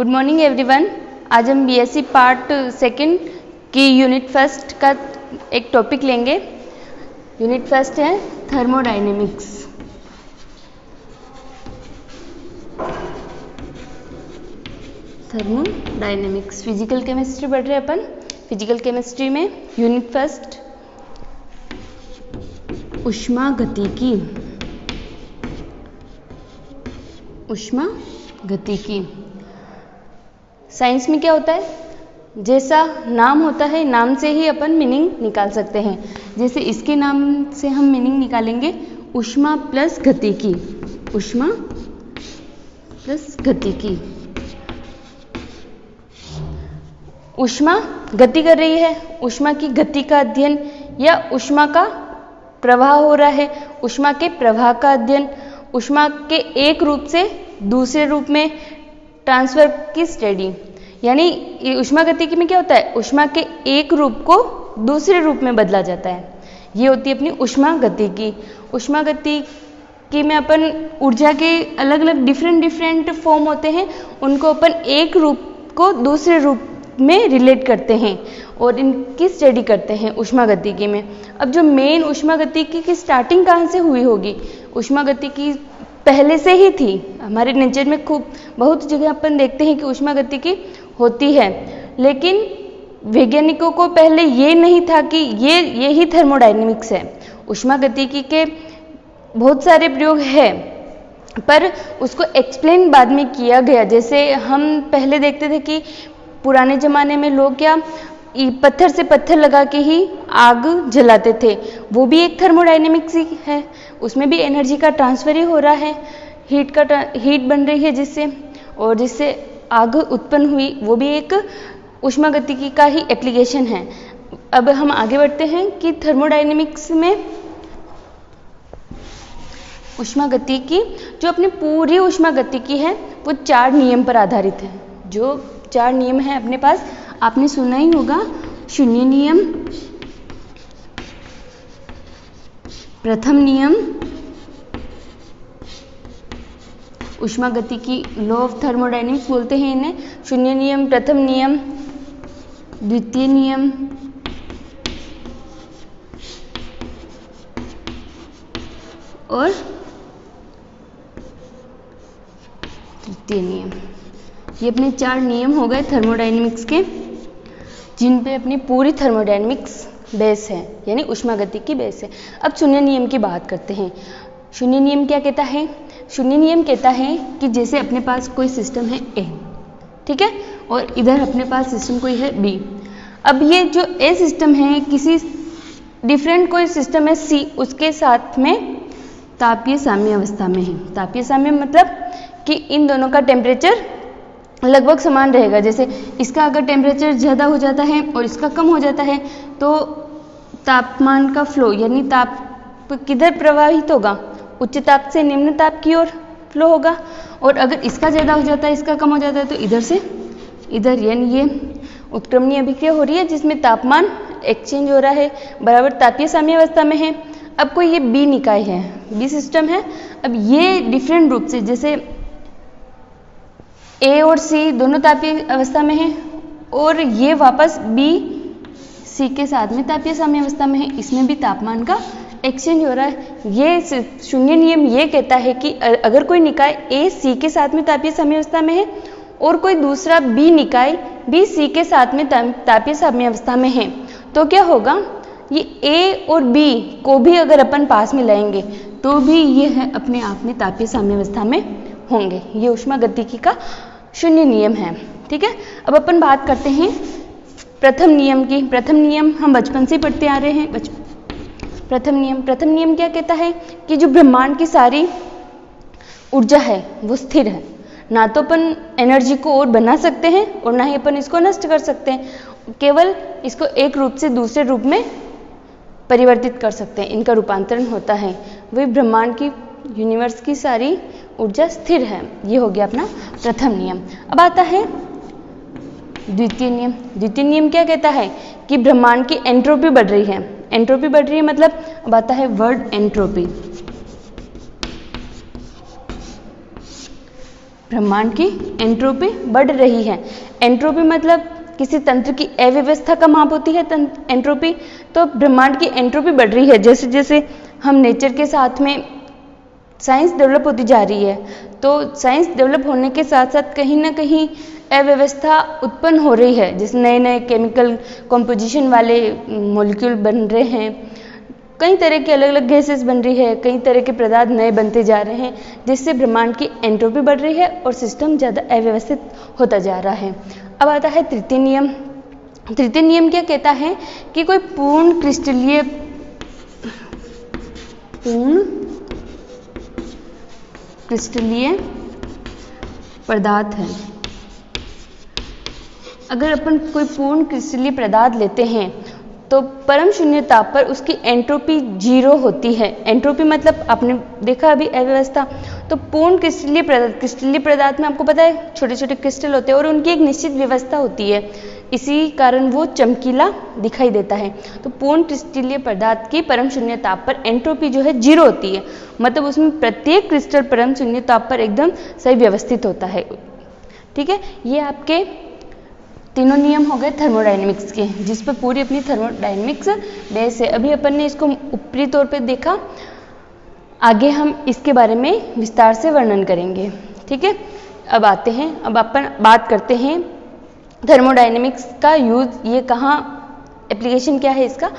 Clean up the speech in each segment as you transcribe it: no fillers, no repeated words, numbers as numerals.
Good morning everyone. आज हम BSc part second की यूनिट फर्स्ट का एक टॉपिक लेंगे। यूनिट फर्स्ट है थर्मोडायनेमिक्स। थर्मोडायनेमिक्स फिजिकल केमिस्ट्री पढ़ रहे हैं अपन। फिजिकल केमिस्ट्री में यूनिट फर्स्ट ऊष्मागतिकी। ऊष्मागतिकी साइंस में क्या होता है, जैसा नाम होता है नाम से ही अपन मीनिंग निकाल सकते हैं। जैसे इसके नाम से हम मीनिंग निकालेंगे ऊष्मा प्लस गतिकी। ऊष्मा प्लस गतिकी। ऊष्मा गति कर रही है, ऊष्मा की गति का अध्ययन या ऊष्मा का प्रवाह हो रहा है, ऊष्मा के प्रवाह का अध्ययन, ऊष्मा के एक रूप से दूसरे रूप में ट्रांसफर की स्टडी। यानी ऊष्मागतिकी में क्या होता है, ऊष्मा के एक रूप को दूसरे रूप में बदला जाता है। ये होती है अपनी ऊष्मागतिकी। ऊष्मागतिकी में अपन ऊर्जा के अलग अलग डिफरेंट फॉर्म होते हैं, उनको अपन एक रूप को दूसरे रूप में रिलेट करते हैं और इनकी स्टडी करते हैं ऊष्मागतिकी में। अब जो मेन ऊष्मागतिकी की स्टार्टिंग कहाँ से हुई होगी, ऊष्मागतिकी पहले से ही थी। हमारे नेचर में खूब बहुत जगह अपन देखते हैं कि ऊष्मागतिकी होती है, लेकिन वैज्ञानिकों को पहले ये नहीं था कि ये ही थर्मोडायनेमिक्स है। ऊष्मागतिकी के बहुत सारे प्रयोग हैं, पर उसको एक्सप्लेन बाद में किया गया। जैसे हम पहले देखते थे कि पुराने ज़माने में लोग क्या पत्थर से पत्थर लगा के ही आग जलाते थे, वो भी एक थर्मोडायनेमिक्स ही है। उसमें भी एनर्जी का ट्रांसफर ही हो रहा है, हीट बन रही है जिससे आग उत्पन्न हुई, वो भी एक ऊष्मागतिकी का ही एप्लीकेशन है। अब हम आगे बढ़ते हैं कि थर्मोडायनेमिक्स में ऊष्मागतिकी जो अपनी पूरी ऊष्मागतिकी है वो 4 नियम पर आधारित है। जो 4 नियम है अपने पास, आपने सुना ही होगा, शून्य नियम, प्रथम नियम, ऊष्मागतिकी लॉ ऑफ थर्मोडायनेमिक्स बोलते हैं इन्हें। शून्य नियम, प्रथम नियम, द्वितीय नियम और तृतीय नियम। ये अपने 4 नियम हो गए थर्मोडायनेमिक्स के, जिन पे अपनी पूरी थर्मोडायनेमिक्स बेस है, यानी ऊष्मागतिकी बेस है। अब शून्य नियम की बात करते हैं। शून्य नियम क्या कहता है? शून्य नियम कहता है कि जैसे अपने पास कोई सिस्टम है ए, ठीक है, और इधर अपने पास सिस्टम कोई है बी। अब ये जो ए सिस्टम है किसी डिफरेंट कोई सिस्टम है सी, उसके साथ में तापीय साम्य अवस्था में है। तापीय साम्य मतलब कि इन दोनों का टेम्परेचर लगभग समान रहेगा। जैसे इसका अगर टेम्परेचर ज़्यादा हो जाता है और इसका कम हो जाता है तो तापमान का फ्लो यानी ताप किधर प्रवाहित होगा, उच्च ताप से निम्न ताप की ओर फ्लो होगा। और अगर इसका ज़्यादा हो जाता है इसका कम हो जाता है तो इधर से इधर, यानी ये उत्क्रमणीय अभिक्रिया हो रही है जिसमें तापमान एक्सचेंज हो रहा है, बराबर तापीय साम्य अवस्था में है। अब कोई ये बी निकाय है, बी सिस्टम है। अब ये डिफरेंट रूप से जैसे ए और सी दोनों तापीय अवस्था में है और ये वापस बी सी के साथ में तापीय साम्य अवस्था में है, इसमें भी तापमान का एक्सचेंज हो रहा है। ये शून्य नियम ये कहता है कि अगर कोई निकाय ए सी के साथ में तापीय साम्य अवस्था में है और कोई दूसरा बी निकाय बी सी के साथ में तापीय साम्य अवस्था में है, तो क्या होगा, ये ए और बी को भी अगर अपन पास में लाएंगे तो भी ये है अपने आप में तापीय साम्य अवस्था में होंगे। ये ऊष्मागतिकी का शून्य नियम है, ठीक है। अब अपन बात करते हैं प्रथम नियम की। प्रथम नियम हम बचपन से पढ़ते आ रहे हैं। प्रथम नियम क्या कहता है कि जो ब्रह्मांड की सारी ऊर्जा है वो स्थिर है। ना तो अपन एनर्जी को और बना सकते हैं और ना ही अपन इसको नष्ट कर सकते हैं, केवल इसको एक रूप से दूसरे रूप में परिवर्तित कर सकते हैं, इनका रूपांतरण होता है। वही ब्रह्मांड की यूनिवर्स की सारी ऊर्जा स्थिर है। ये हो गया अपना प्रथम नियम। अब आता है द्वितीय नियम। द्वितीय नियम क्या कहता है कि ब्रह्मांड की एंट्रोपी बढ़ रही है। एंट्रोपी बढ़ रही है मतलब अब आता है वर्ड एंट्रोपी। ब्रह्मांड की एंट्रोपी बढ़ रही है। एंट्रोपी मतलब किसी तंत्र की अव्यवस्था का माप होती है एंट्रोपी। तो ब्रह्मांड की एंट्रोपी बढ़ रही है। जैसे जैसे हम नेचर के साथ में साइंस डेवलप होती जा रही है, तो साइंस डेवलप होने के साथ साथ कहीं ना कहीं अव्यवस्था उत्पन्न हो रही है। जैसे नए नए केमिकल कॉम्पोजिशन वाले मॉलिक्यूल बन रहे हैं, कई तरह के अलग अलग गैसेस बन रही है, कई तरह के पदार्थ नए बनते जा रहे हैं, जिससे ब्रह्मांड की एंट्रोपी बढ़ रही है और सिस्टम ज़्यादा अव्यवस्थित होता जा रहा है। अब आता है तृतीय नियम। तृतीय नियम क्या कहता है कि कोई पूर्ण क्रिस्टलीय पदार्थ है। अगर अपन कोई पूर्ण क्रिस्टलीय पदार्थ लेते हैं तो परम शून्य ताप पर उसकी एंट्रोपी 0 होती है। एंट्रोपी मतलब आपने देखा अभी अव्यवस्था। तो पूर्ण क्रिस्टलीय पदार्थ में आपको पता है छोटे छोटे क्रिस्टल होते हैं और उनकी एक निश्चित व्यवस्था होती है, इसी कारण वो चमकीला दिखाई देता है। तो पूर्ण क्रिस्टलीय पदार्थ की परम शून्य ताप पर एंट्रोपी जो है 0 होती है, मतलब उसमें प्रत्येक क्रिस्टल परम शून्य ताप पर एकदम सही व्यवस्थित होता है। ठीक है, ये आपके तीनों नियम हो गए थर्मोडायनेमिक्स के, जिस पर पूरी अपनी थर्मोडायनेमिक्स बेस है। अभी अपन ने इसको ऊपरी तौर पे देखा, आगे हम इसके बारे में विस्तार से वर्णन करेंगे। ठीक है, अब आते हैं, अब अपन बात करते हैं थर्मोडायनेमिक्स का यूज, ये कहाँ एप्लीकेशन क्या है इसका,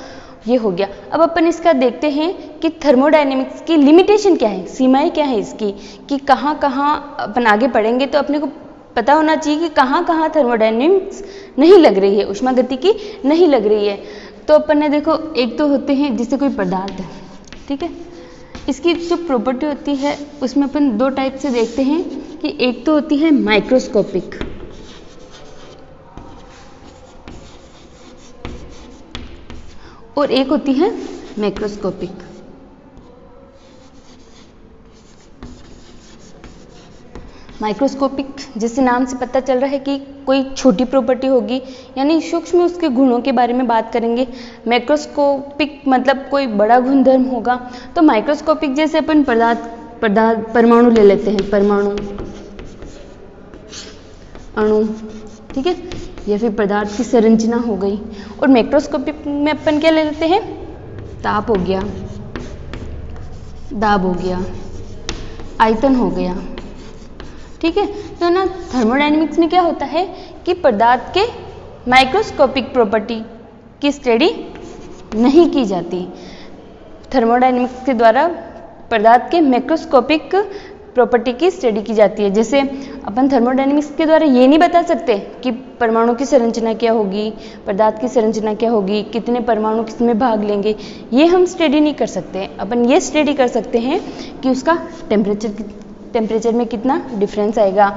ये हो गया। अब अपन इसका देखते हैं कि थर्मोडायनेमिक्स की लिमिटेशन क्या है, सीमाएं क्या है इसकी, कि कहाँ कहाँ अपन आगे पढ़ेंगे तो अपने को पता होना चाहिए कि कहाँ कहाँ थर्मोडायनेमिक्स नहीं लग रही है, ऊष्मागतिकी नहीं लग रही है। तो अपन ने देखो, एक तो होते हैं जैसे कोई पदार्थ है, ठीक है, इसकी जो प्रॉपर्टी होती है उसमें अपन दो टाइप से देखते हैं कि एक तो होती है माइक्रोस्कोपिक और एक होती है मैक्रोस्कोपिक। माइक्रोस्कोपिक जैसे नाम से पता चल रहा है कि कोई छोटी प्रॉपर्टी होगी, यानी सूक्ष्म उसके गुणों के बारे में बात करेंगे। मैक्रोस्कोपिक मतलब कोई बड़ा गुणधर्म होगा। तो माइक्रोस्कोपिक जैसे अपन परमाणु ले लेते हैं, परमाणु, अणु, ठीक है, या फिर पदार्थ की संरचना हो गई। और मैक्रोस्कोपिक में अपन क्या ले लेते हैं, ताप हो गया, दाब हो गया, आयतन हो गया। ठीक है, तो ना थर्मोडायनेमिक्स में क्या होता है कि पदार्थ के माइक्रोस्कोपिक प्रॉपर्टी की स्टडी नहीं की जाती। थर्मोडायनेमिक्स के द्वारा पदार्थ के मैक्रोस्कोपिक प्रॉपर्टी की स्टडी की जाती है। जैसे अपन थर्मोडायनेमिक्स के द्वारा ये नहीं बता सकते कि परमाणु की संरचना क्या होगी, पदार्थ की संरचना क्या होगी, कितने परमाणु किसमें भाग लेंगे, ये हम स्टडी नहीं कर सकते। अपन ये स्टडी कर सकते हैं कि उसका टेम्परेचर में कितना डिफरेंस आएगा,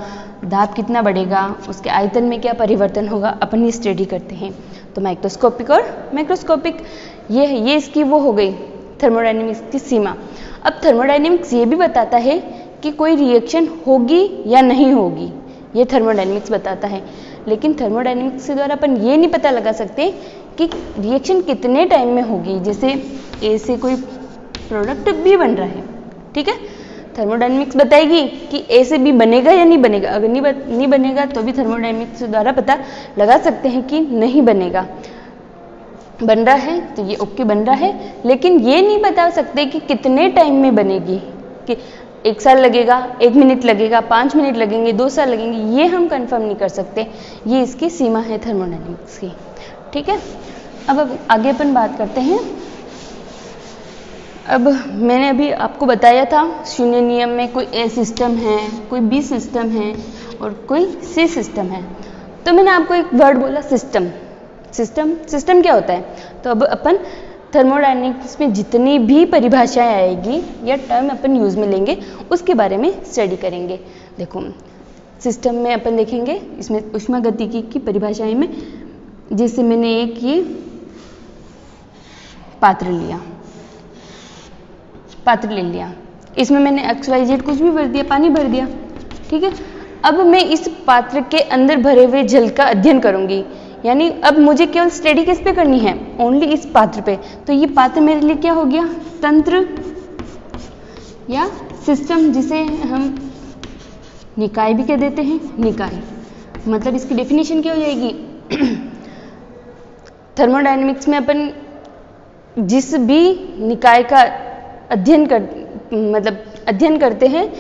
दाब कितना बढ़ेगा, उसके आयतन में क्या परिवर्तन होगा, अपन ये स्टडी करते हैं। तो माइक्रोस्कोपिक और मैक्रोस्कोपिक ये इसकी वो हो गई थर्मोडायनेमिक्स की सीमा। अब थर्मोडायनेमिक्स ये भी बताता है कि कोई रिएक्शन होगी या नहीं होगी, ये थर्मोडायनेमिक्स बताता है। लेकिन थर्मोडायनेमिक्स के द्वारा अपन ये नहीं पता लगा सकते कि रिएक्शन कितने टाइम में होगी। जैसे ए से कोई प्रोडक्ट बी बन रहा है, ठीक है, थर्मोडायनेमिक्स बताएगी कि ए से बी बनेगा या नहीं बनेगा। अगर नहीं बनेगा तो भी थर्मोडायनेमिक्स द्वारा पता लगा सकते हैं कि नहीं बनेगा। बन रहा है तो ये ओके बन रहा है, लेकिन ये नहीं बता सकते कि कितने टाइम में बनेगी, कि 1 साल लगेगा, 1 मिनट लगेगा, 5 मिनट लगेंगे, 2 साल लगेंगे, ये हम कंफर्म नहीं कर सकते। ये इसकी सीमा है थर्मोडायनेमिक्स की। ठीक है, अब आगे अपन बात करते हैं। अब मैंने अभी आपको बताया था शून्य नियम में कोई ए सिस्टम है, कोई बी सिस्टम है और कोई सी सिस्टम है। तो मैंने आपको एक वर्ड बोला सिस्टम। सिस्टम क्या होता है? तो अब अपन थर्मोडायनेमिक्स में जितनी भी परिभाषाएं आएगी या टर्म अपन यूज में लेंगे उसके बारे में स्टडी करेंगे। देखो सिस्टम में अपन देखेंगे, इसमें ऊष्मागतिकी की परिभाषाएं में, जैसे मैंने एक ये पात्र ले लिया, इसमें मैंने XYZ कुछ भी भर दिया, पानी भर दिया, ठीक है। अब मैं इस पात्र के अंदर भरे हुए जल का अध्ययन करूंगी, यानी अब मुझे केवल स्टडी किस पे करनी है, ओनली इस पात्र पे। तो ये पात्र मेरे लिए क्या हो गया, तंत्र या सिस्टम, जिसे हम निकाय भी कह देते हैं निकाय। मतलब इसकी डेफिनेशन क्या हो जाएगी, थर्मोडायनेमिक्स में अपन जिस भी निकाय का अध्ययन करते हैं,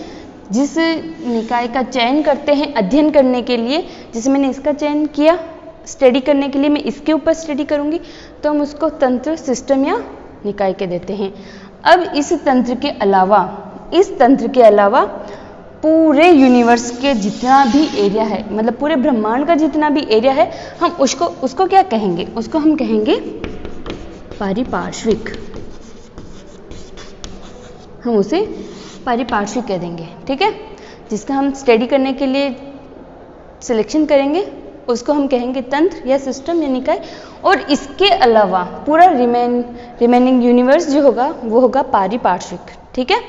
जिस निकाय का चयन करते हैं अध्ययन करने के लिए, जैसे मैंने इसका चयन किया स्टडी करने के लिए, मैं इसके ऊपर स्टडी करूंगी, तो हम उसको तंत्र, सिस्टम या निकाय कह देते हैं। अब इस तंत्र के अलावा पूरे यूनिवर्स के जितना भी एरिया है, मतलब पूरे ब्रह्मांड का जितना भी एरिया है, हम उसको क्या कहेंगे, उसको हम कहेंगे पारिपार्श्विक। हम उसे पारिपार्श्विक कह देंगे, ठीक है। जिसका हम स्टडी करने के लिए सिलेक्शन करेंगे उसको हम कहेंगे तंत्र या सिस्टम या निकाय। और इसके अलावा पूरा रिमेनिंग यूनिवर्स जो होगा वो होगा पारिपार्श्विक, ठीक है।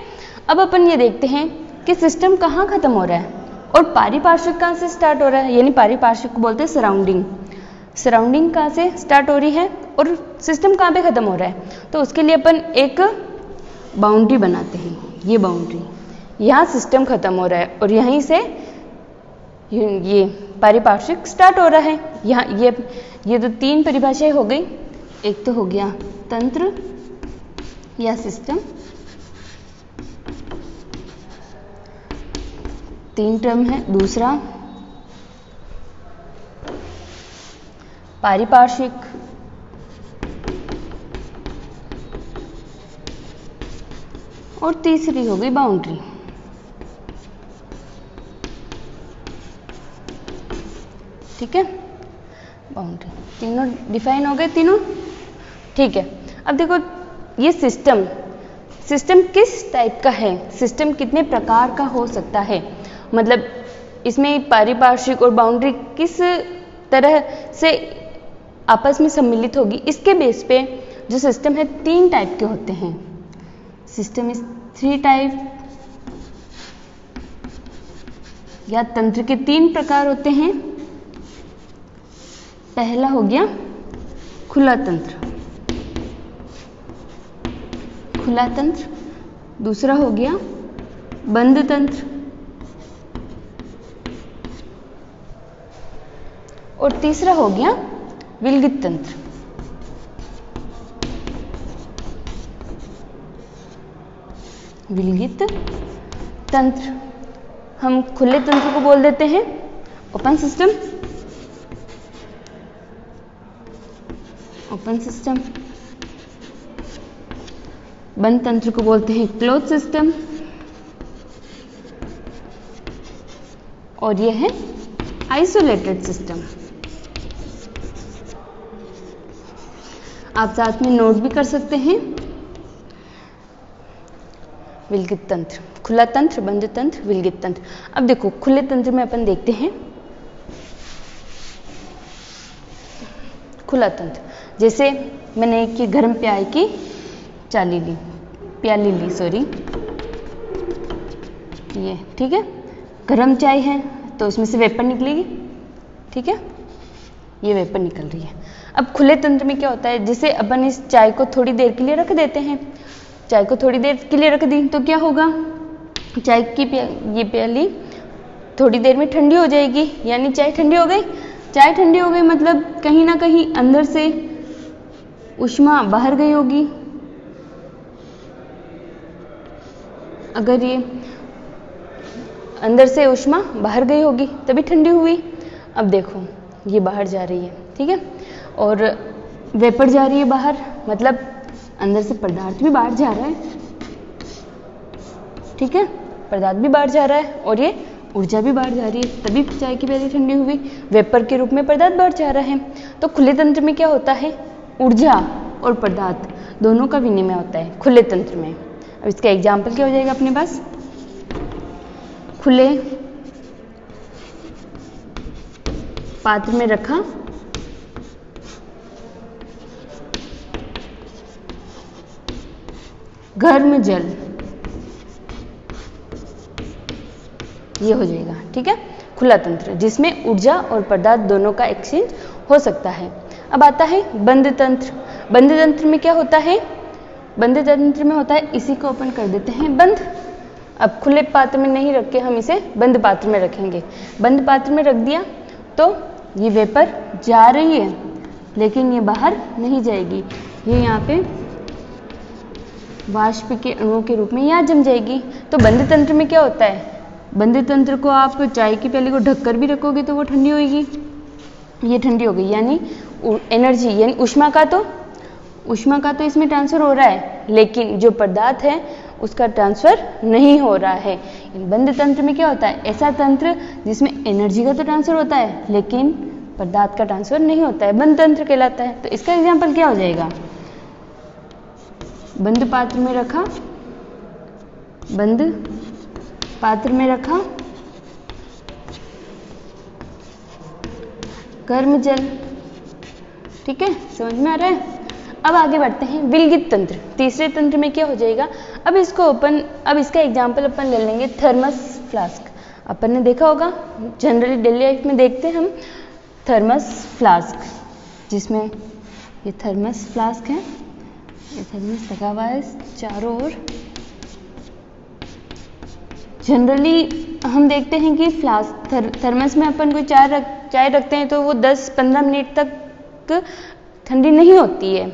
अब अपन ये देखते हैं कि सिस्टम कहाँ खत्म हो रहा है और पारिपार्श्विक कहाँ से स्टार्ट हो रहा है, यानी पारिपार्श्विक को बोलते हैं सराउंडिंग। सराउंडिंग कहाँ से स्टार्ट हो रही है और सिस्टम कहाँ पे खत्म हो रहा है, तो उसके लिए अपन एक बाउंड्री बनाते हैं। ये बाउंड्री, यहाँ सिस्टम खत्म हो रहा है और यहीं से ये पारिपार्श्विक स्टार्ट हो रहा है। यहाँ ये तो तीन परिभाषाएं हो गई, एक तो हो गया तंत्र या सिस्टम, तीन टर्म है, दूसरा पारिपार्श्विक, और तीसरी हो गई बाउंड्री। ठीक है, बाउंड्री, तीनों डिफाइन हो गए तीनों, ठीक है। अब देखो ये सिस्टम किस टाइप का है, सिस्टम कितने प्रकार का हो सकता है, मतलब इसमें पारिपार्श्विक और बाउंड्री किस तरह से आपस में सम्मिलित होगी, इसके बेस पे जो सिस्टम है तीन टाइप के होते हैं। सिस्टम इज 3 टाइप, या तंत्र के 3 प्रकार होते हैं। पहला हो गया खुला तंत्र, दूसरा हो गया बंद तंत्र, और तीसरा हो गया विलगित तंत्र। विलगित तंत्र, हम खुले तंत्र को बोल देते हैं ओपन सिस्टम, बंद तंत्र को बोलते हैं क्लोज सिस्टम, और यह है आइसोलेटेड सिस्टम। आप साथ में नोट भी कर सकते हैं। विलगित तंत्र, खुला तंत्र, बंद तंत्र, विलगित तंत्र। अब देखो खुले तंत्र में अपन देखते हैं खुला तंत्र, जैसे मैंने कि गर्म प्याले की प्याली ली, सॉरी, ये ठीक है, गर्म चाय है तो उसमें से वेपर निकलेगी, ठीक है, ये वेपर निकल रही है। अब खुले तंत्र में क्या होता है, जैसे अपन इस चाय को थोड़ी देर के लिए रख देते हैं, चाय को थोड़ी देर के लिए रख दी तो क्या होगा, चाय की ये प्याली थोड़ी देर में ठंडी हो जाएगी, यानी चाय ठंडी हो गई। चाय ठंडी हो गई मतलब कहीं ना कहीं अंदर से ऊष्मा बाहर गई होगी। अगर ये अंदर से ऊष्मा बाहर गई होगी तभी ठंडी हुई। अब देखो ये बाहर जा रही है, ठीक है, और वेपर जा रही है बाहर, मतलब अंदर से पदार्थ भी बाहर जा रहा है, ठीक है, पदार्थ भी बाहर जा रहा है और ये ऊर्जा भी बाहर जा रही है, तभी चाय की प्याली ठंडी हुई। वेपर के रूप में पदार्थ बाहर जा रहा है। तो खुले तंत्र में क्या होता है, ऊर्जा और पदार्थ दोनों का विनिमय होता है खुले तंत्र में। अब इसका एग्जाम्पल क्या हो जाएगा अपने पास, खुले पात्र में रखा गर्म जल, ये हो जाएगा, ठीक है, खुला तंत्र, जिसमें ऊर्जा और पदार्थ दोनों का एक्सचेंज हो सकता है। अब आता है बंद तंत्र। बंद तंत्र में क्या होता है, बंद तंत्र में होता है, इसी को ओपन कर देते हैं बंद, अब खुले पात्र में नहीं रख के हम इसे बंद पात्र में रखेंगे। बंद पात्र में रख दिया तो ये वेपर जा रही है लेकिन ये बाहर नहीं जाएगी, ये यहाँ पे वाष्प के अणुओं के रूप में यहाँ जम जाएगी। तो बंद तंत्र में क्या होता है, बंद तंत्र को आप चाय की प्याली को ढककर भी रखोगे तो वो ठंडी होगी, ये ठंडी हो गई, यानी एनर्जी यानी ऊष्मा का तो इसमें ट्रांसफर हो रहा है, लेकिन जो पदार्थ है उसका ट्रांसफर नहीं हो रहा है। बंद तंत्र में क्या होता है, ऐसा तंत्र जिसमें एनर्जी का तो ट्रांसफर होता है लेकिन पदार्थ का ट्रांसफर नहीं होता है, बंद तंत्र कहलाता है। तो इसका एग्जाम्पल क्या हो जाएगा, बंद पात्र में रखा, बंद पात्र में रखा गर्म जल। ठीक है, समझ में आ रहा है। अब आगे बढ़ते हैं विलगित तंत्र। तीसरे तंत्र में क्या हो जाएगा, अब इसका एग्जाम्पल अपन ले लेंगे थर्मस फ्लास्क। अपन ने देखा होगा, जनरली डेली लाइफ में देखते हैं हम थर्मस फ्लास्क, जिसमें ये थर्मस फ्लास्क है, ये थर्मस लगा हुआ है चारों ओर। जनरली हम देखते हैं कि फ्लास्क थर्मस में अपन कोई चाय रखते हैं तो वो 10-15 मिनट तक ठंडी नहीं होती है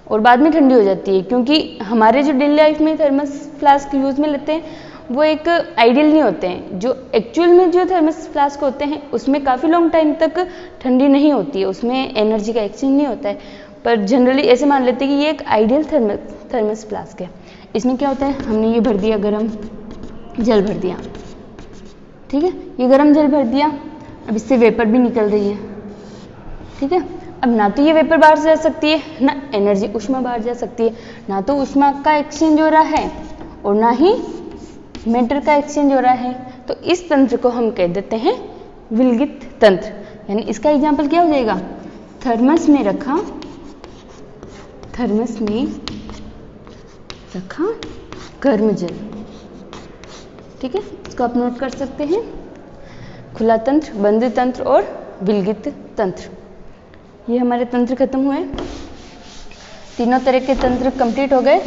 और बाद में ठंडी हो जाती है, क्योंकि हमारे जो डेली लाइफ में थर्मस फ्लास्क यूज में लेते हैं वो एक आइडियल नहीं होते हैं। जो एक्चुअल में जो थर्मस फ्लास्क होते हैं उसमें काफ़ी लॉन्ग टाइम तक ठंडी नहीं होती है, उसमें एनर्जी का एक्सचेंज नहीं होता है, पर जनरली ऐसे मान लेते हैं कि ये एक आइडियल थर्मस फ्लास्क है। इसमें क्या होता है, हमने ये भर दिया, गर्म जल भर दिया, ठीक है, ये गर्म जल भर दिया, अब इससे वेपर भी निकल रही है। ठीक है, अब ना तो ये वेपर बाहर जा सकती है, ना एनर्जी ऊष्मा बाहर जा सकती है, ना तो ऊष्मा का एक्सचेंज हो रहा है और ना ही मैटर का एक्सचेंज हो रहा है। तो इस तंत्र को हम कह देते हैं विलगित तंत्र। यानी इसका एग्जाम्पल क्या हो जाएगा, थर्मस में रखा गर्म जल। ठीक है, इसको आप नोट कर सकते हैं, खुला तंत्र, बंद तंत्र और विलगित तंत्र। ये हमारे तंत्र खत्म हुए, तीनों तरह के तंत्र कंप्लीट हो गए।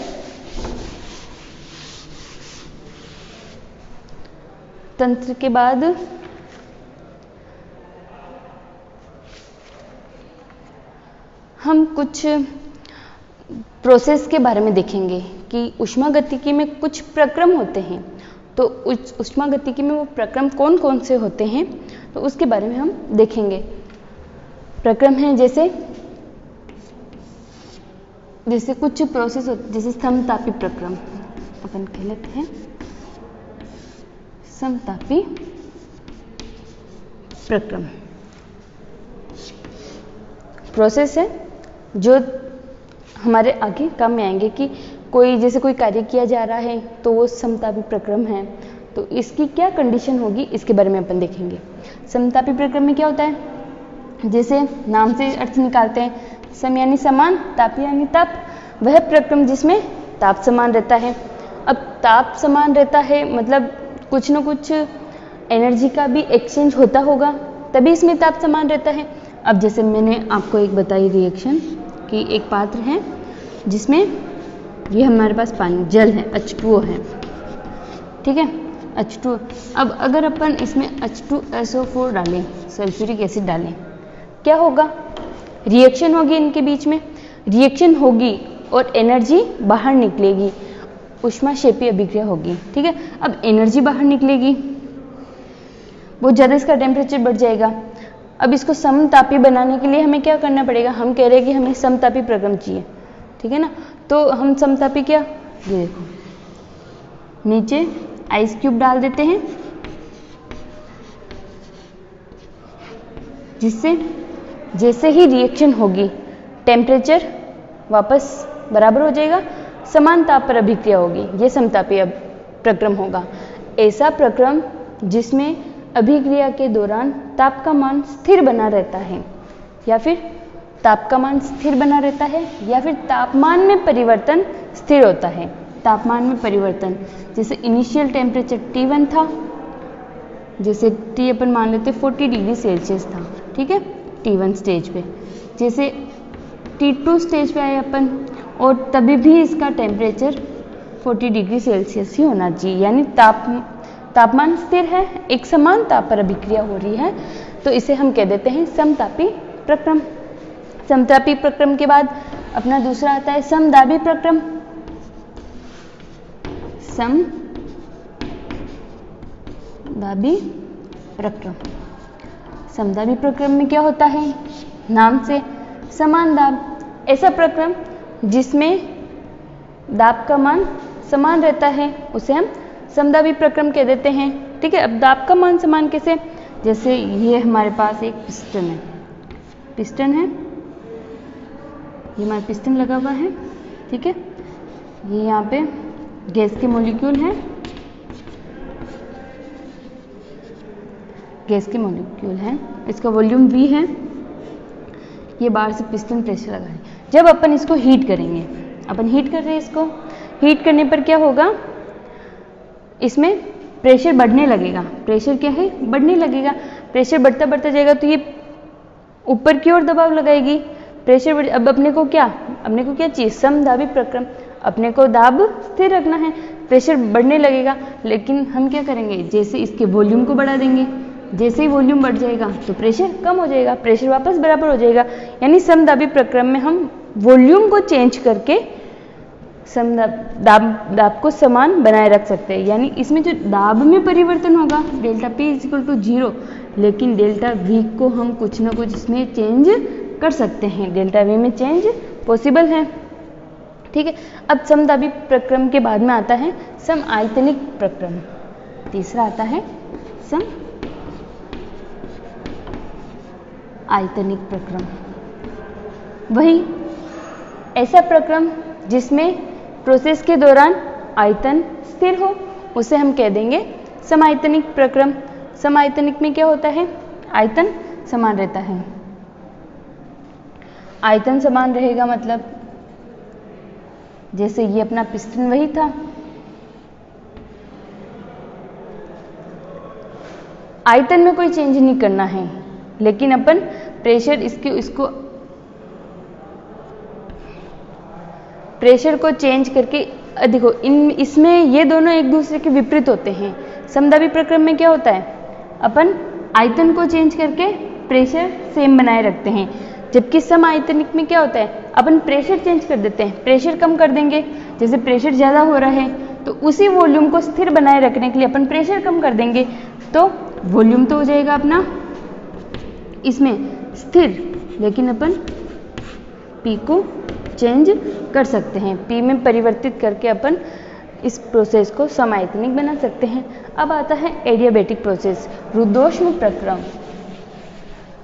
तंत्र के बाद हम कुछ प्रोसेस के बारे में देखेंगे कि ऊष्मागतिकी में कुछ प्रक्रम होते हैं। तो ऊष्मागतिकी में वो प्रक्रम कौन कौन से होते हैं तो उसके बारे में हम देखेंगे। प्रक्रम हैं जैसे कुछ प्रोसेस होते, जैसे समतापी प्रक्रम अपन कह लेते हैं, समतापी प्रक्रम प्रोसेस है जो हमारे आगे काम में आएंगे कि कोई कार्य किया जा रहा है तो वो समतापी प्रक्रम है, तो इसकी क्या कंडीशन होगी इसके बारे में अपन देखेंगे। समतापी प्रक्रम में क्या होता है, जैसे नाम से अर्थ निकालते हैं, सम यानी समान, ताप यानी ताप, वह प्रक्रम जिसमें ताप समान रहता है। अब ताप समान रहता है मतलब कुछ न कुछ एनर्जी का भी एक्सचेंज होता होगा, तभी इसमें ताप समान रहता है। अब जैसे मैंने आपको एक बताई रिएक्शन कि एक पात्र है जिसमें ये हमारे पास पानी जल है, H2O है, ठीक है, H2O। अब अगर अपन इसमें H2SO4 डालें, सल्फ्यूरिक एसिड डालें, क्या होगा, रिएक्शन होगी, इनके बीच में रिएक्शन होगी और एनर्जी बाहर निकलेगी, ऊष्माक्षेपी अभिक्रिया होगी। ठीक है, अब एनर्जी बाहर निकलेगी, बहुत ज़्यादा इसका टेम्परेचर बढ़ जाएगा। अब इसको समतापी बनाने के लिए हमें क्या करना पड़ेगा, हम कह रहे हैं कि हमें समतापी प्रक्रम चाहिए, ठीक है ना, तो हम समतापी क्या, ये देखो नीचे आइस क्यूब डाल देते हैं, जिससे जैसे ही रिएक्शन होगी टेम्परेचर वापस बराबर हो जाएगा, समान ताप पर अभिक्रिया होगी, ये समतापी प्रक्रम होगा। ऐसा प्रक्रम जिसमें अभिक्रिया के दौरान ताप का मान स्थिर बना रहता है, या फिर ताप का मान स्थिर बना रहता है, या फिर तापमान में परिवर्तन स्थिर होता है। तापमान में परिवर्तन, जैसे इनिशियल टेम्परेचर T1 था, जैसे T अपन मान लेते 40 डिग्री सेल्सियस था, ठीक है, T1 स्टेज पे, जैसे T2 स्टेज पे आए अपन और तभी भी इसका टेम्परेचर 40 डिग्री सेल्सियस ही होना चाहिए, यानी तापमान स्थिर है, एक समान ताप पर अभिक्रिया हो रही है, तो इसे हम कह देते हैं समतापी प्रक्रम। समतापी प्रक्रम के बाद अपना दूसरा आता है समदाबी प्रक्रम। समदाबी प्रक्रम। समदाबी प्रक्रम में क्या होता है? नाम से समान दाब, ऐसा प्रक्रम जिसमें दाब का मान समान रहता है उसे हम समदाबी प्रक्रम कह देते हैं। ठीक है, अब दाब का मान समान कैसे? जैसे ये हमारे पास एक पिस्टन है, ये हमारा पिस्टन लगा हुआ है। ठीक है, ये यहाँ पे गैस के मॉलिक्यूल हैं, इसका वॉल्यूम V है, ये बाहर से पिस्टन प्रेशर लगा है। जब अपन इसको हीट करेंगे, अपन हीट कर रहे हैं इसको, हीट करने पर क्या होगा? इसमें प्रेशर बढ़ने लगेगा। प्रेशर क्या है? बढ़ने लगेगा। प्रेशर बढ़ता बढ़ता जाएगा तो ये ऊपर की ओर दबाव लगाएगी। प्रेशर बढ़, अब अपने को क्या चाहिए? समदाबी प्रक्रम। अपने को दाब स्थिर रखना है, प्रेशर बढ़ने लगेगा, लेकिन हम क्या करेंगे? जैसे इसके वॉल्यूम को बढ़ा देंगे, जैसे ही वॉल्यूम बढ़ जाएगा तो प्रेशर कम हो जाएगा, प्रेशर वापस बराबर हो जाएगा। यानी समदाबी प्रक्रम में हम वॉल्यूम को चेंज करके दाब को समान बनाए रख सकते हैं। यानी इसमें जो दाब में परिवर्तन होगा डेल्टा P = 0, लेकिन डेल्टा V को हम कुछ ना कुछ इसमें चेंज कर सकते हैं, डेल्टा V में चेंज पॉसिबल है। ठीक है, अब समदाबी प्रक्रम के बाद में आता है समआयतनिक प्रक्रम। तीसरा आता है समआयतनिक प्रक्रम। वही ऐसा प्रक्रम जिसमें प्रोसेस के दौरान आयतन स्थिर हो, उसे हम कह देंगे समायतनिक प्रक्रम। समायतनिक में क्या होता है? आयतन समान रहता है। आयतन समान रहेगा मतलब जैसे ये अपना पिस्टन वही था, आयतन में कोई चेंज नहीं करना है, लेकिन अपन प्रेशर इसको प्रेशर को चेंज करके देखो इसमें ये दोनों एक दूसरे के विपरीत होते हैं। समदाबी प्रक्रम में क्या होता है? अपन आयतन को चेंज करके प्रेशर सेम बनाए रखते हैं, जबकि समआयतनिक में क्या होता है? अपन प्रेशर चेंज कर देते हैं, प्रेशर कम कर देंगे। जैसे प्रेशर ज़्यादा हो रहा है तो उसी वॉल्यूम को स्थिर बनाए रखने के लिए अपन प्रेशर कम कर देंगे, तो वॉल्यूम तो हो जाएगा अपना इसमें स्थिर, लेकिन अपन P को चेंज कर सकते हैं, P में परिवर्तित करके अपन इस प्रोसेस को समायतनिक बना सकते हैं। अब आता है एडियाबैटिक प्रोसेस, रुद्धोष्म प्रक्रम।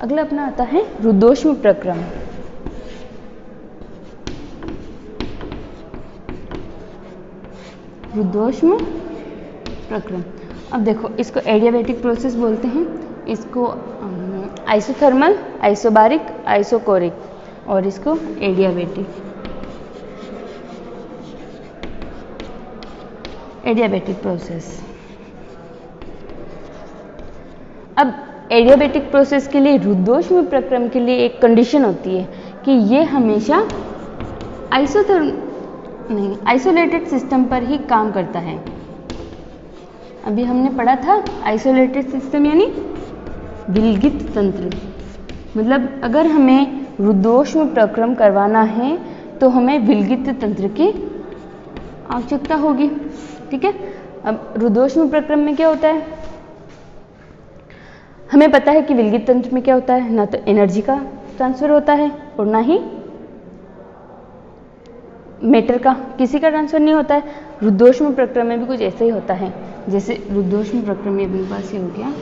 अगला अपना आता है रुद्धोष्म प्रक्रम। रुद्धोष्म प्रक्रम, अब देखो इसको एडियाबैटिक प्रोसेस बोलते हैं, इसको आइसोथर्मल, आइसोबारिक, आइसोकोरिक, और इसको एडियाबैटिक प्रोसेस। अब एडियाबैटिक प्रोसेस के लिए, रुद्धोष्म प्रक्रम के लिए एक कंडीशन होती है कि ये हमेशा आइसोलेटेड सिस्टम पर ही काम करता है। अभी हमने पढ़ा था आइसोलेटेड सिस्टम यानी विलगित तंत्र, मतलब अगर हमें रुद्धोष्म प्रक्रम करवाना है तो हमें विलगित तंत्र की आवश्यकता होगी। ठीक है, अब रुद्धोष्म प्रक्रम में क्या होता है? हमें पता है कि विलगित तंत्र में क्या होता है, ना तो एनर्जी का ट्रांसफर होता है और ना ही मैटर का, किसी का ट्रांसफर नहीं होता है। रुद्धोष्म प्रक्रम में भी कुछ ऐसा ही होता है। जैसे रुद्धोष्म प्रक्रम में अपने पास ये हो गया,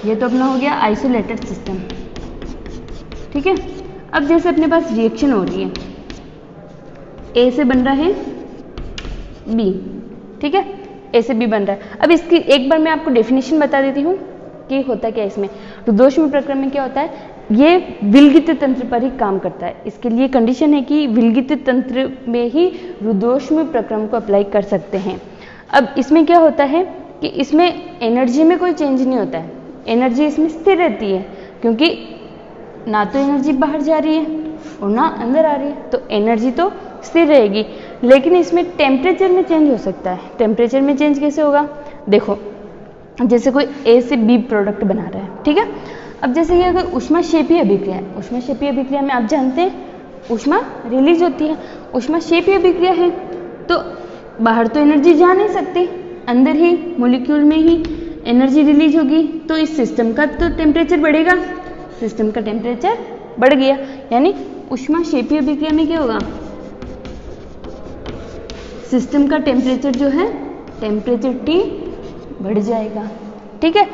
ये तो अपना हो गया आइसोलेटेड सिस्टम। ठीक है, अब जैसे अपने पास रिएक्शन हो रही है, ए से बन रहा है बी, ठीक है, ए से बी बन रहा है। अब इसकी एक बार मैं आपको डेफिनेशन बता देती हूँ कि होता क्या है इसमें। रुद्धोष्म प्रक्रम में क्या होता है? ये विलगित तंत्र पर ही काम करता है। इसके लिए कंडीशन है कि विलगित तंत्र में ही रुद्धोष्म प्रक्रम को अप्लाई कर सकते हैं। अब इसमें क्या होता है कि इसमें एनर्जी में कोई चेंज नहीं होता है, एनर्जी इसमें स्थिर रहती है, क्योंकि ना तो एनर्जी बाहर जा रही है और ना अंदर आ रही है, तो एनर्जी तो स्थिर रहेगी। लेकिन इसमें टेम्परेचर में चेंज हो सकता है। टेम्परेचर में चेंज कैसे होगा? देखो, जैसे कोई ए से बी प्रोडक्ट बना रहा है, ठीक है। अब जैसे ये अगर ऊष्माक्षेपीय अभिक्रिया है, ऊष्माक्षेपीय अभिक्रिया में आप जानते हैं ऊष्मा रिलीज होती है। ऊष्माक्षेपीय अभिक्रिया है तो बाहर तो एनर्जी जा नहीं सकती, अंदर ही मॉलिक्यूल में ही एनर्जी रिलीज होगी, तो इस सिस्टम का तो टेम्परेचर बढ़ेगा। सिस्टम का टेम्परेचर बढ़ गया, यानी ऊष्माक्षेपीय अभिक्रिया में क्या होगा? सिस्टम का टेम्परेचर जो है, टेम्परेचर T बढ़ जाएगा, ठीक है।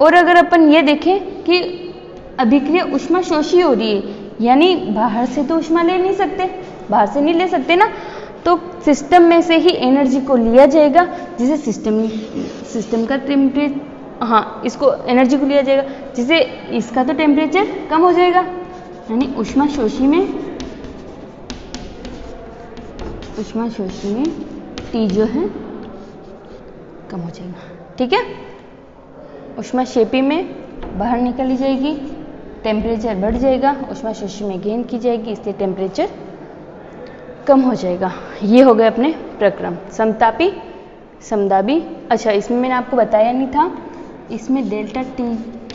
और अगर अपन ये देखें कि अभिक्रिया ऊष्मा शोषी हो रही है, यानी बाहर से तो ऊष्मा ले नहीं सकते, बाहर से नहीं ले सकते ना, तो सिस्टम में से ही एनर्जी को लिया जाएगा, जिसे सिस्टम का टेम्परेचर, हाँ, इसको एनर्जी को लिया जाएगा, जिसे इसका तो टेम्परेचर कम हो जाएगा, यानी ऊष्मा शोषी में T जो है कम हो जाएगा, ठीक है। ऊष्माक्षेपी में बाहर निकली जाएगी, टेम्परेचर बढ़ जाएगा, ऊष्माशोषी में गेन की जाएगी, इसलिए टेम्परेचर कम हो जाएगा। ये हो गए अपने प्रक्रम। समतापी, समदाबी। अच्छा, इसमें मैंने आपको बताया नहीं था, इसमें डेल्टा T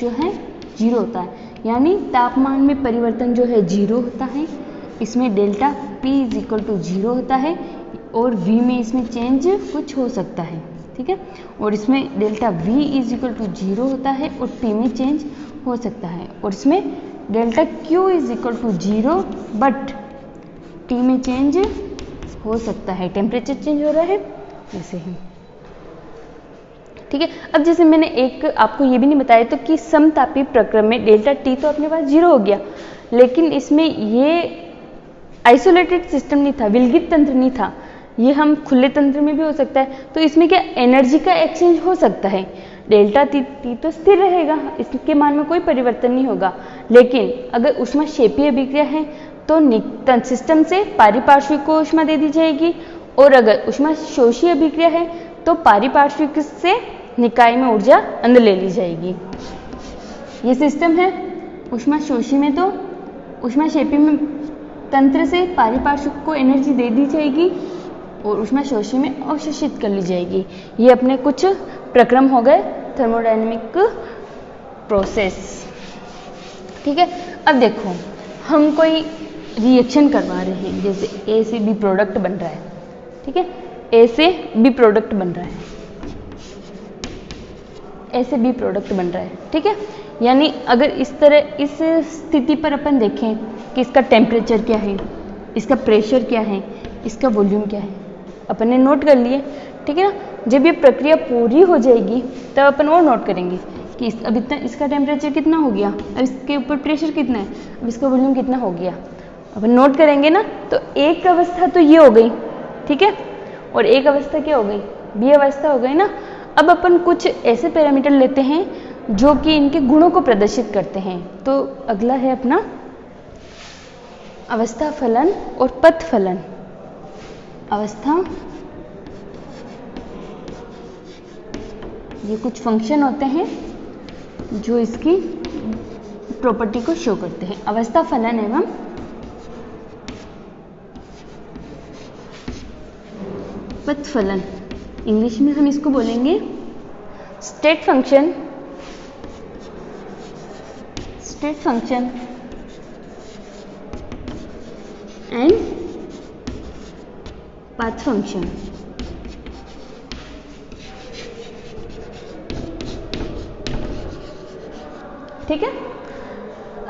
जो है 0 होता है, यानी तापमान में परिवर्तन जो है 0 होता है। इसमें डेल्टा P = 0 होता है और V में इसमें चेंज कुछ हो सकता है, ठीक है। और इसमें डेल्टा V = 0 होता है और T में चेंज हो सकता है। और इसमें डेल्टा Q = 0 बट T में चेंज हो सकता है, टेम्परेचर चेंज हो रहा है ऐसे ही, ठीक है। अब जैसे मैंने एक आपको ये भी नहीं बताया तो कि समतापी प्रक्रम में डेल्टा T तो अपने पास 0 हो गया, लेकिन इसमें ये आइसोलेटेड सिस्टम नहीं था, विलगित तंत्र नहीं था, ये हम खुले तंत्र में भी हो सकता है। तो इसमें क्या एनर्जी का एक्सचेंज हो सकता है। डेल्टा T तो स्थिर रहेगा, इसके मान में कोई परिवर्तन नहीं होगा। लेकिन अगर ऊष्माक्षेपीय अभिक्रिया है तो सिस्टम से पारिपार्श्विक को ऊष्मा दे दी जाएगी, और अगर ऊष्माशोषी अभिक्रिया है तो पारिपार्श्विक से निकाय में ऊर्जा अंदर ले ली जाएगी। ये सिस्टम है। ऊष्माशोषी में तो ऊष्माक्षेपी में तंत्र से पारिपार्श्विक को एनर्जी दे दी जाएगी और ऊष्माशोषी में अवशोषित कर ली जाएगी। ये अपने कुछ प्रक्रम हो गए थर्मोडायनेमिक प्रोसेस, ठीक है। अब देखो, हम कोई रिएक्शन करवा रहे हैं, जैसे A से B प्रोडक्ट बन रहा है, ठीक है। A से B प्रोडक्ट बन रहा है, A से B प्रोडक्ट बन रहा है, ठीक है। यानी अगर इस तरह इस स्थिति पर अपन देखें कि इसका टेम्परेचर क्या है, इसका प्रेशर क्या है, इसका वॉल्यूम क्या है, अपन ने नोट कर लिए, ठीक है ना। जब ये प्रक्रिया पूरी हो जाएगी तब अपन और नोट करेंगे कि अब इतना इसका टेम्परेचर कितना हो गया, अब इसके ऊपर प्रेशर कितना है, अब इसका वॉल्यूम कितना हो गया, अपन नोट करेंगे ना। तो एक अवस्था तो ये हो गई, ठीक है, और एक अवस्था क्या हो गई, बी अवस्था हो गई ना। अब अपन कुछ ऐसे पैरामीटर लेते हैं जो कि इनके गुणों को प्रदर्शित करते हैं। तो अगला है अपना अवस्था फलन और पथ फलन। अवस्था, ये कुछ फंक्शन होते हैं जो इसकी प्रॉपर्टी को शो करते हैं। अवस्था फलन एवं पथ फलन, इंग्लिश में हम इसको बोलेंगे state function, state function and path function. ठीक है,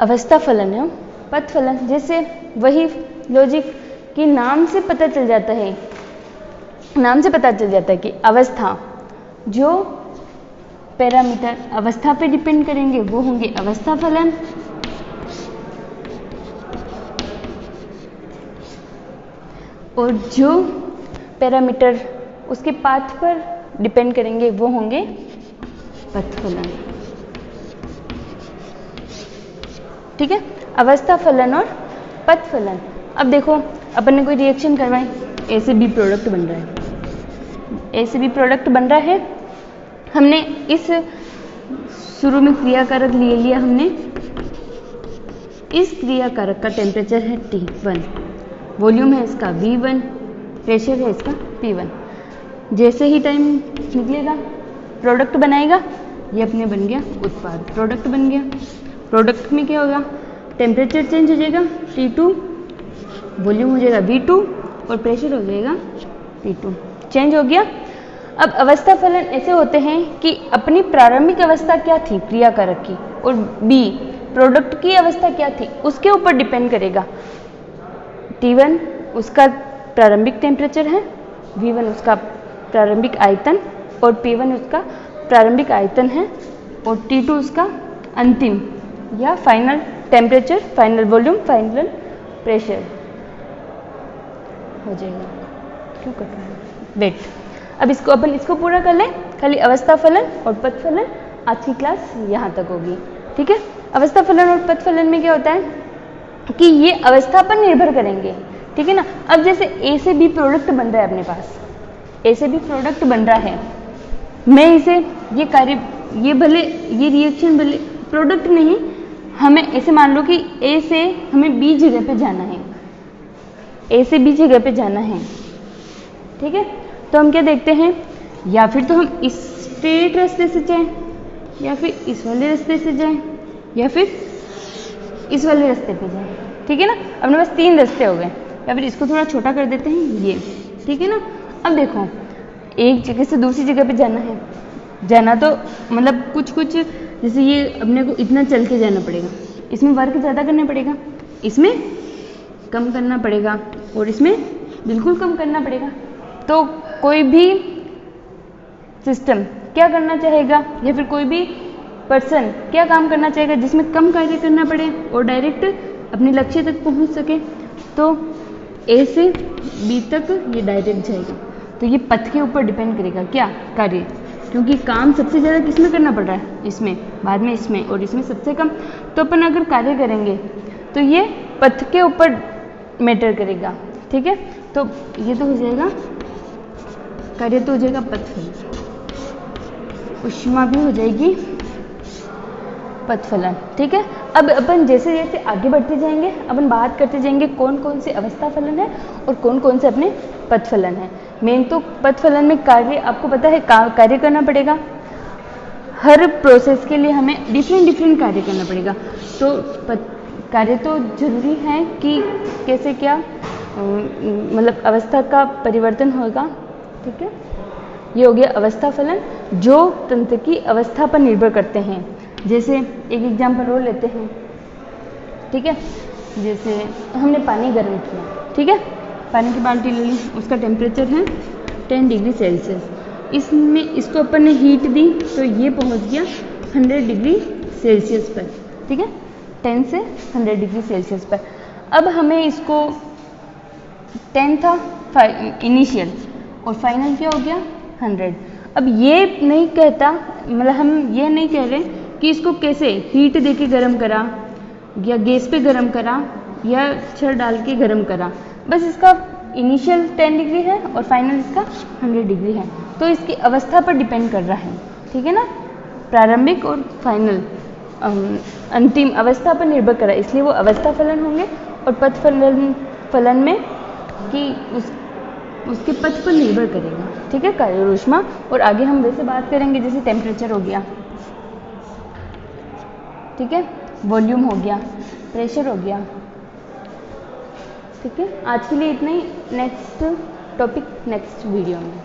अवस्था फलन है, पथ फलन, जैसे वही लॉजिक कि नाम से पता चल जाता है, नाम से पता चल जाता है कि अवस्था, जो पैरामीटर अवस्था पे डिपेंड करेंगे वो होंगे अवस्था फलन, और जो पैरामीटर उसके पाथ पर डिपेंड करेंगे वो होंगे पथ फलन। ठीक है, अवस्था फलन और पथ फलन। अब देखो, अपन ने कोई रिएक्शन करवाई, ए से बी प्रोडक्ट बन रहा है, ए से बी प्रोडक्ट बन रहा है, हमने इस शुरू में क्रिया कारक ले लिया, हमने इस क्रिया कारक का टेम्परेचर है T1, वॉल्यूम है इसका V1, प्रेशर है इसका P1। जैसे ही टाइम निकलेगा प्रोडक्ट बनाएगा, ये अपने बन गया उत्पाद, प्रोडक्ट बन गया। प्रोडक्ट में क्या होगा, टेम्परेचर चेंज हो जाएगा T2, वॉल्यूम हो जाएगा V2 और प्रेशर हो जाएगा P2, चेंज हो गया। अब अवस्था फलन ऐसे होते हैं कि अपनी प्रारंभिक अवस्था क्या थी क्रिया कारक की, और बी प्रोडक्ट की अवस्था क्या थी उसके ऊपर डिपेंड करेगा। T1 उसका प्रारंभिक टेम्परेचर है, V1 उसका प्रारंभिक आयतन और P1 उसका प्रारंभिक आयतन है, और T2 उसका अंतिम या final temperature, final volume, final pressure हो जाएगा। क्यों कर रहा है वेट। अब इसको पूरा कर लें, खाली अवस्था फलन और पथ फलन। आज की क्लास यहाँ तक होगी, ठीक है। अवस्था फलन और पथ फलन में क्या होता है कि ये अवस्था पर निर्भर करेंगे, ठीक है ना। अब जैसे A से B प्रोडक्ट बन रहा है, अपने पास A से B प्रोडक्ट बन रहा है, मैं इसे ये भले ये रिएक्शन भले प्रोडक्ट नहीं, हमें ऐसे मान लो कि A से हमें B जगह पे जाना है, A से B जगह पे जाना है, ठीक है। तो हम क्या देखते हैं, या फिर तो हम इस स्ट्रेट रास्ते से जाएं, या फिर इस वाले रास्ते से जाएं, या फिर इस वाले रास्ते पे जाएं, ठीक है ना। अपने पास 3 रास्ते हो गए, या फिर इसको थोड़ा छोटा कर देते हैं ये, ठीक है ना। अब देखो एक जगह से दूसरी जगह पे जाना तो मतलब कुछ जैसे ये अपने को इतना चल के जाना पड़ेगा, इसमें वर्क ज़्यादा करना पड़ेगा, इसमें कम करना पड़ेगा, और इसमें बिल्कुल कम करना पड़ेगा। तो कोई भी सिस्टम क्या करना चाहेगा, या फिर कोई भी पर्सन क्या काम करना चाहेगा जिसमें कम कार्य करना पड़े और डायरेक्ट अपने लक्ष्य तक पहुंच सके। तो A से B तक ये डायरेक्ट जाएगा। तो ये पथ के ऊपर डिपेंड करेगा क्या कार्य, क्योंकि काम सबसे ज़्यादा किसमें करना पड़ रहा है, इसमें, बाद में इसमें, और इसमें सबसे कम। तो अपन अगर कार्य करेंगे तो ये पथ के ऊपर मैटर करेगा, ठीक है। तो ये तो हो जाएगा कार्य, तो हो जाएगा पथ फलन, ऊष्मा भी हो जाएगी पथ फलन, ठीक है। अब अपन जैसे जैसे आगे बढ़ते जाएंगे, अपन बात करते जाएंगे कौन कौन से अवस्था फलन है और कौन कौन से अपने पथ फलन है। मेन तो पथ फलन में कार्य, आपको पता है कार्य करना पड़ेगा, हर प्रोसेस के लिए हमें डिफरेंट कार्य करना पड़ेगा। तो कार्य तो जरूरी है कि कैसे क्या मतलब अवस्था का परिवर्तन होगा, ठीक है। ये हो गया अवस्था फलन जो तंत्र की अवस्था पर निर्भर करते हैं। जैसे एक एग्जाम्पल और लेते हैं, ठीक है। जैसे हमने पानी गर्म किया, ठीक है, पानी की बाल्टी ले ली, उसका टेम्परेचर है 10 डिग्री सेल्सियस। इसमें इसको अपन ने हीट दी तो ये पहुंच गया 100 डिग्री सेल्सियस पर, ठीक है, 10 से 100 डिग्री सेल्सियस पर। अब हमें इसको 10 था इनिशियल और फाइनल क्या हो गया 100। अब ये नहीं कहता, मतलब हम ये नहीं कह रहे कि इसको कैसे हीट देके गर्म करा या गैस पे गर्म करा या छड़ डाल के गर्म करा, बस इसका इनिशियल 10 डिग्री है और फाइनल इसका 100 डिग्री है। तो इसकी अवस्था पर डिपेंड कर रहा है, ठीक है ना, प्रारंभिक और फाइनल अंतिम अवस्था पर निर्भर करा, इसलिए वो अवस्था फलन होंगे। और पथ फलन में कि उसके पथ पर निर्भर करेगा, ठीक है, कार्य और ऊष्मा। और आगे हम वैसे बात करेंगे, जैसे टेम्परेचर हो गया, ठीक है, वॉल्यूम हो गया, प्रेशर हो गया, ठीक है। आज के लिए इतना ही, नेक्स्ट टॉपिक नेक्स्ट वीडियो में।